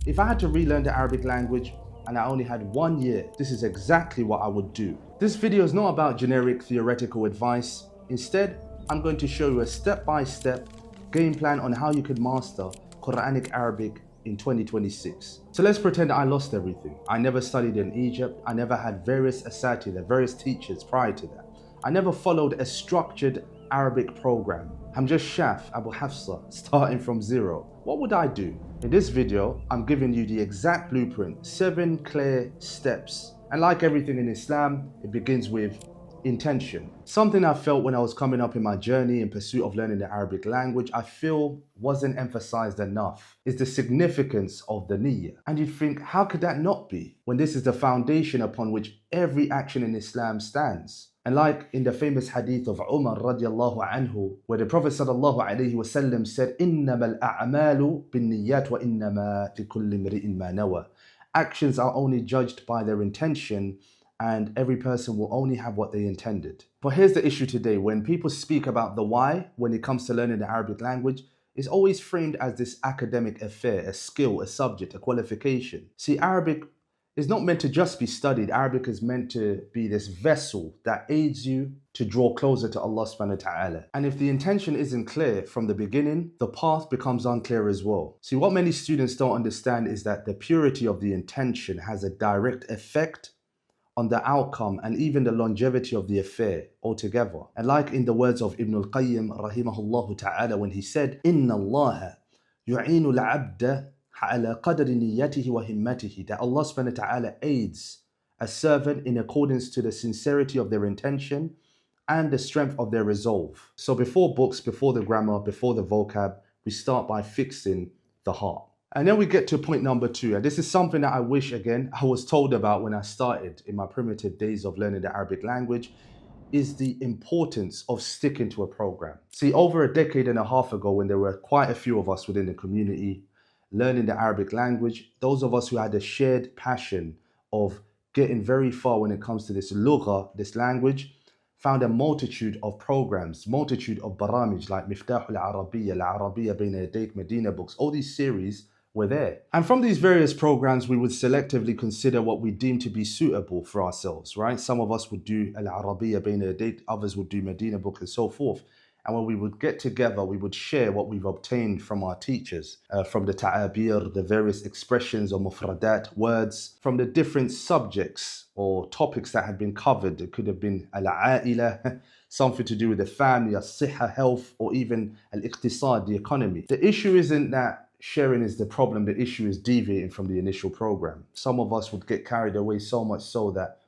If I had to relearn the Arabic language and I only had 1 year, this is exactly what I would do. This video is not about generic theoretical advice. Instead, I'm going to show you a step-by-step game plan on how you could master Quranic Arabic in 2026. So let's pretend I lost everything. I never studied in Egypt. I never had various asatideh, various teachers prior to that. I never followed a structured Arabic program. I'm just Shaf, Abu Hafsa, starting from zero. What would I do? In this video, I'm giving you the exact blueprint, 7 clear steps. And like everything in Islam, it begins with intention. Something I felt when I was coming up in my journey in pursuit of learning the Arabic language, I feel wasn't emphasized enough, is the significance of the niyyah. And you'd think, how could that not be? When this is the foundation upon which every action in Islam stands. And like in the famous hadith of Umar radiallahu anhu, where the Prophet sallallahu alayhi wasallam said, إِنَّمَا الْأَعْمَالُ بِالنِّيَّاتِ وَإِنَّمَا لِكُلِّ امْرِئٍ مَا نَوَى. Actions are only judged by their intention, and every person will only have what they intended. But here's the issue today. When people speak about the why, when it comes to learning the Arabic language, it's always framed as this academic affair, a skill, a subject, a qualification. See, Arabic is not meant to just be studied. Arabic is meant to be this vessel that aids you to draw closer to Allah subhanahu wa ta'ala. And if the intention isn't clear from the beginning, the path becomes unclear as well. See, what many students don't understand is that the purity of the intention has a direct effect on the outcome and even the longevity of the affair altogether. And like in the words of Ibn al-Qayyim rahimahullah ta'ala, when he said, إِنَّ اللَّهَ يُعِينُ الْعَبْدَ على قدر نيته وهمته, that Allah subhanahu wa ta'ala aids a servant in accordance to the sincerity of their intention and the strength of their resolve. So before books, before the grammar, before the vocab, we start by fixing the heart. And then we get to point number 2. And this is something that I wish, again, I was told about when I started in my primitive days of learning the Arabic language, is the importance of sticking to a program. See, over a decade and a half ago, when there were quite a few of us within the community learning the Arabic language, those of us who had a shared passion of getting very far when it comes to this lugha, this language, found a multitude of programs, multitude of baramij like Miftah al-Arabiyya, Al-Arabiyya Bayna Yadayk, Medina books. All these series were there. And from these various programs, we would selectively consider what we deem to be suitable for ourselves, right? Some of us would do Al-Arabiyya Bayna Yadayk, others would do Medina book and so forth. And when we would get together, we would share what we've obtained from our teachers, from the ta'abir, the various expressions or mufradat, words, from the different subjects or topics that had been covered. It could have been al-a'ila, something to do with the family, as-sihha, health, or even al-iqtisad, the economy. The issue isn't that sharing is the problem. The issue is deviating from the initial program. Some of us would get carried away so much so that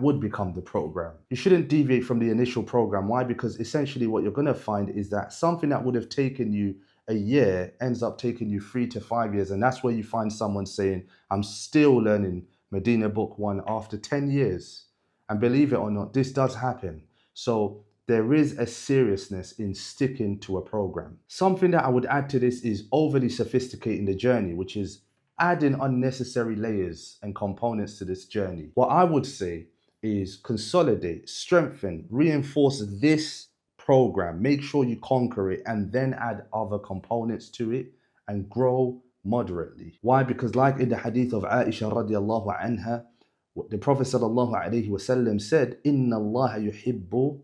would become the program. You shouldn't deviate from the initial program. Why? Because essentially what you're going to find is that something that would have taken you a year ends up taking you 3 to 5 years. And that's where you find someone saying, I'm still learning Medina Book 1 after 10 years. And believe it or not, this does happen. So there is a seriousness in sticking to a program. Something that I would add to this is overly sophisticating the journey, which is adding unnecessary layers and components to this journey. What I would say is consolidate, strengthen, reinforce this program, make sure you conquer it, and then add other components to it and grow moderately. Why? Because like in the hadith of Aisha radiallahu anha, the Prophet sallallahu alayhi wasallam said, Inna Allah yuhibbu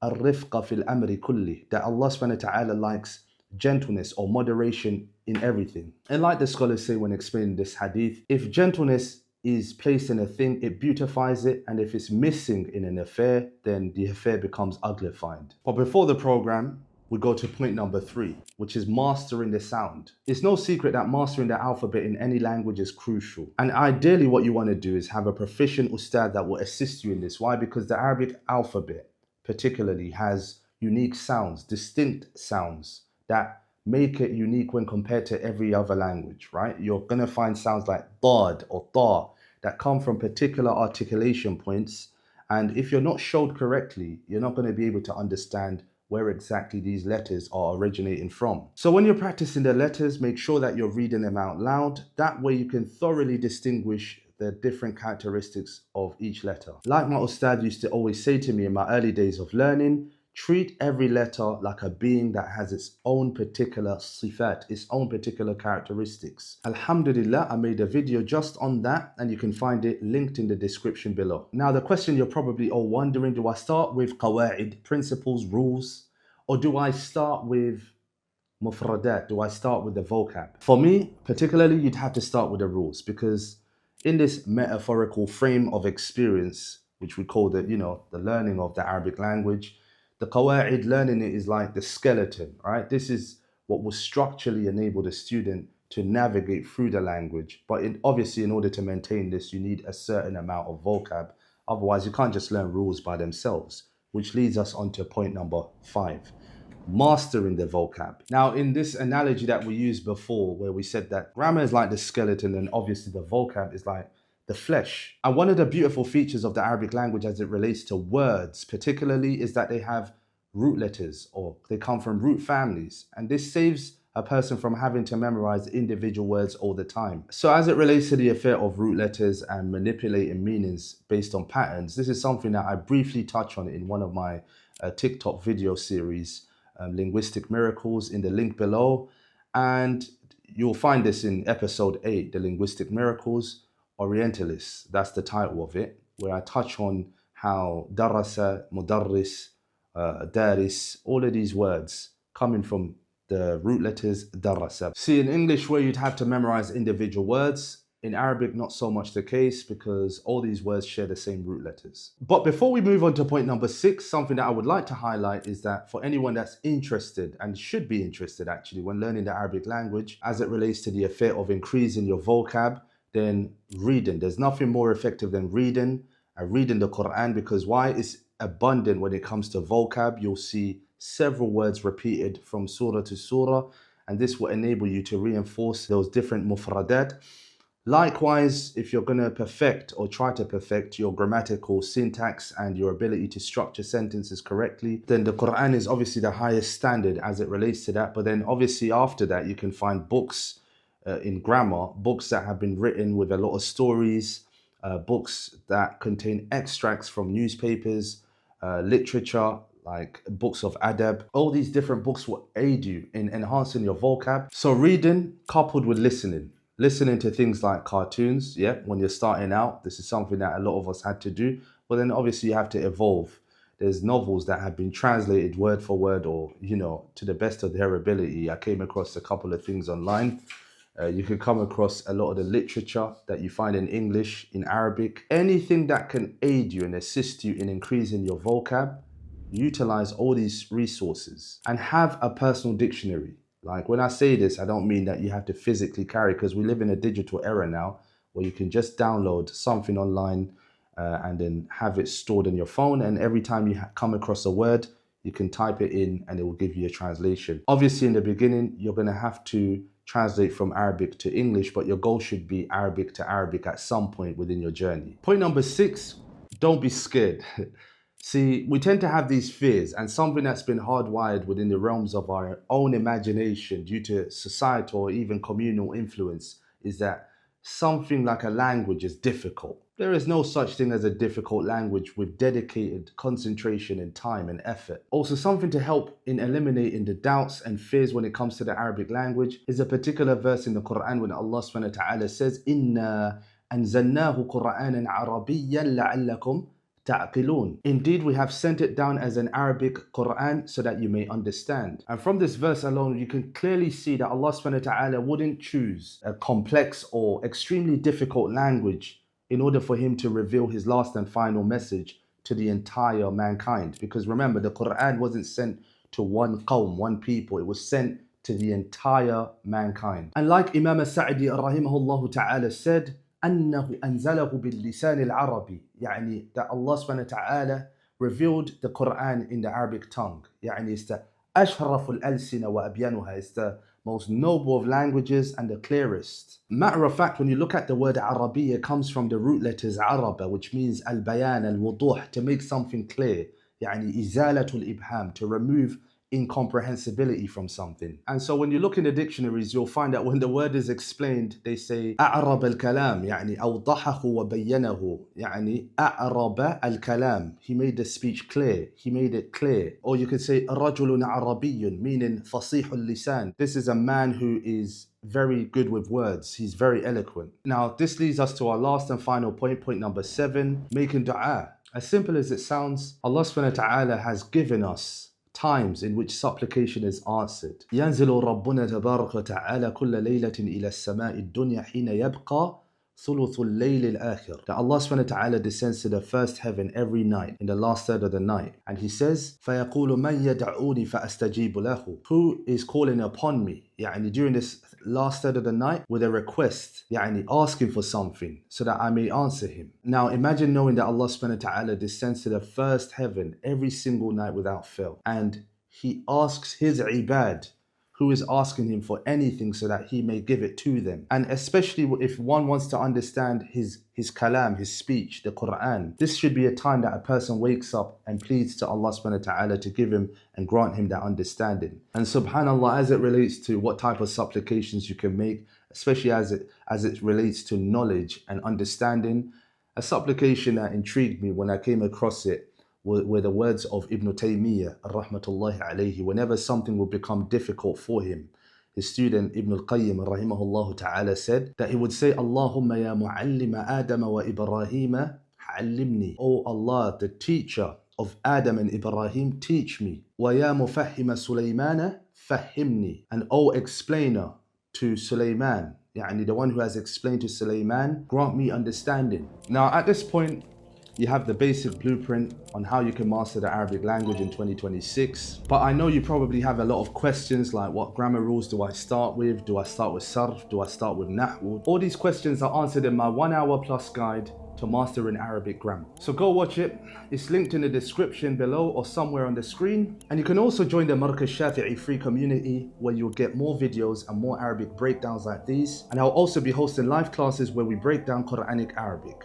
al-rifqa fil amri kulli, that Allah subhanahu wa ta'ala likes gentleness or moderation in everything. And like the scholars say when explaining this hadith, if gentleness is placed in a thing, it beautifies it, and if it's missing in an affair, then the affair becomes uglified. But before the program, we go to point number 3, which is mastering the sound. It's no secret that mastering the alphabet in any language is crucial. And ideally what you want to do is have a proficient ustad that will assist you in this. Why? Because the Arabic alphabet particularly has unique sounds, distinct sounds that make it unique when compared to every other language, right? You're going to find sounds like dad or ta that come from particular articulation points. And if you're not showed correctly, you're not going to be able to understand where exactly these letters are originating from. So when you're practicing the letters, make sure that you're reading them out loud. That way you can thoroughly distinguish the different characteristics of each letter. Like my ustad used to always say to me in my early days of learning, Treat every letter like a being that has its own particular sifat, its own particular characteristics. Alhamdulillah, I made a video just on that and you can find it linked in the description below. Now the question you're probably all wondering, do I start with qawa'id, principles, rules, or do I start with mufradat? Do I start with the vocab? For me, particularly, you'd have to start with the rules, because in this metaphorical frame of experience, which we call the learning of the Arabic language, the qawa'id, learning it is like the skeleton, right? This is what will structurally enable the student to navigate through the language. But obviously, in order to maintain this, you need a certain amount of vocab. Otherwise, you can't just learn rules by themselves, which leads us on to point number 5. Mastering the vocab. Now, in this analogy that we used before, where we said that grammar is like the skeleton and obviously the vocab is like the flesh. And one of the beautiful features of the Arabic language as it relates to words particularly is that they have root letters, or they come from root families. And this saves a person from having to memorize individual words all the time. So as it relates to the affair of root letters and manipulating meanings based on patterns, this is something that I briefly touch on in one of my TikTok video series, Linguistic Miracles, in the link below. And you'll find this in episode 8, the Linguistic Miracles, Orientalists. That's the title of it, where I touch on how darasa, mudarris, daris, all of these words coming from the root letters darasa. See, in English, where you'd have to memorize individual words, in Arabic, not so much the case, because all these words share the same root letters. But before we move on to point number 6, something that I would like to highlight is that for anyone that's interested, and should be interested actually, when learning the Arabic language, as it relates to the affair of increasing your vocab, then reading. There's nothing more effective than reading, and reading the Quran, because why? It's abundant when it comes to vocab. You'll see several words repeated from surah to surah, and this will enable you to reinforce those different mufradat. Likewise, if you're going to perfect or try to perfect your grammatical syntax and your ability to structure sentences correctly, then the Quran is obviously the highest standard as it relates to that. But then obviously after that, you can find books in grammar, books that have been written with a lot of stories, books that contain extracts from newspapers, literature, like books of adab. All these different books will aid you in enhancing your vocab. So reading coupled with listening. Listening to things like cartoons, yeah, when you're starting out, this is something that a lot of us had to do. But then obviously you have to evolve. There's novels that have been translated word for word, or, to the best of their ability. I came across a couple of things online. You can come across a lot of the literature that you find in English, in Arabic. Anything that can aid you and assist you in increasing your vocab, utilize all these resources and have a personal dictionary. Like when I say this, I don't mean that you have to physically carry, because we live in a digital era now where you can just download something online and then have it stored in your phone. And every time you come across a word, you can type it in and it will give you a translation. Obviously, in the beginning, you're going to have to translate from Arabic to English, but your goal should be Arabic to Arabic at some point within your journey. Point number 6, don't be scared. See, we tend to have these fears, and something that's been hardwired within the realms of our own imagination due to societal or even communal influence is that something like a language is difficult. There is no such thing as a difficult language with dedicated concentration and time and effort. Also, something to help in eliminating the doubts and fears when it comes to the Arabic language is a particular verse in the Quran when Allah subhanahu wa ta'ala says, "Inna anzalnahu Qur'anan Arabiyyan la'allakum ta'qilun." Indeed, we have sent it down as an Arabic Quran so that you may understand. And from this verse alone, you can clearly see that Allah subhanahu wa ta'ala wouldn't choose a complex or extremely difficult language in order for him to reveal his last and final message to the entire mankind. Because remember, the Quran wasn't sent to one qawm, one people. It was sent to the entire mankind. And like Imam Sa'di rahimahullah ta'ala said, أنه أنزله باللسان العربي, يعني that Allah subhanahu wa ta'ala revealed the Quran in the Arabic tongue. يعني it's the أشرف الألسنة وأبيانها, it's the most noble of languages and the clearest. Matter of fact, when you look at the word Arabiya, it comes from the root letters Araba, which means al-bayan, al-wuduh, to make something clear. يعني إزالة الإبهام, to remove incomprehensibility from something. And so when you look in the dictionaries, you'll find that when the word is explained, they say أعرب الكلام يعني أوضحه وبينه يعني أعرب الكلام. He made the speech clear. He made it clear. Or you could say رجل عربي, meaning فصيح اللسان. This is a man who is very good with words. He's very eloquent. Now, this leads us to our last and final point, point number 7, making dua. As simple as it sounds, Allah subhanahu wa ta'ala has given us times in which supplication is answered. ينزل ربنا تبارك وتعالى كل ليلة إلى السماء الدنيا حين يبقى ثلث الليل الآخر. That Allah subhanahu wa ta'ala descends to the first heaven every night, in the last third of the night. And He says, فَيَقُولُ مَنْ يَدْعُونِ فَأَسْتَجِيبُ لَهُ. Who is calling upon me? يعني during this last third of the night with a request, يعني asking for something so that I may answer him. Now imagine knowing that Allah subhanahu wa ta'ala descends to the first heaven every single night without fail. And He asks His ibad who is asking Him for anything so that He may give it to them. And especially if one wants to understand his kalam, his speech, the Quran, this should be a time that a person wakes up and pleads to Allah subhanahu wa ta'ala to give him and grant him that understanding. And subhanAllah, as it relates to what type of supplications you can make, especially as it relates to knowledge and understanding, a supplication that intrigued me when I came across it were the words of Ibn Taymiyyah, rahmatullahi alayhi, whenever something would become difficult for him. His student Ibn al-Qayyim, rahimahullah ta'ala, said that he would say, Allahumma ya mu'allima Adam wa Ibrahim, allimni. Oh Allah, the teacher of Adam and Ibrahim, teach me. Wa ya mufahhima Sulaymana, fahimni. And oh explainer to Sulaiman, yani the one who has explained to Sulaiman, grant me understanding. Now at this point, you have the basic blueprint on how you can master the Arabic language in 2026. But I know you probably have a lot of questions like, what grammar rules do I start with? Do I start with sarf? Do I start with nahwu? All these questions are answered in my 1 hour plus guide to mastering Arabic grammar. So go watch it. It's linked in the description below or somewhere on the screen. And you can also join the Markaz Shafi'ee free community where you'll get more videos and more Arabic breakdowns like these. And I'll also be hosting live classes where we break down Quranic Arabic.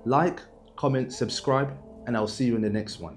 Like, comment, subscribe, and I'll see you in the next one.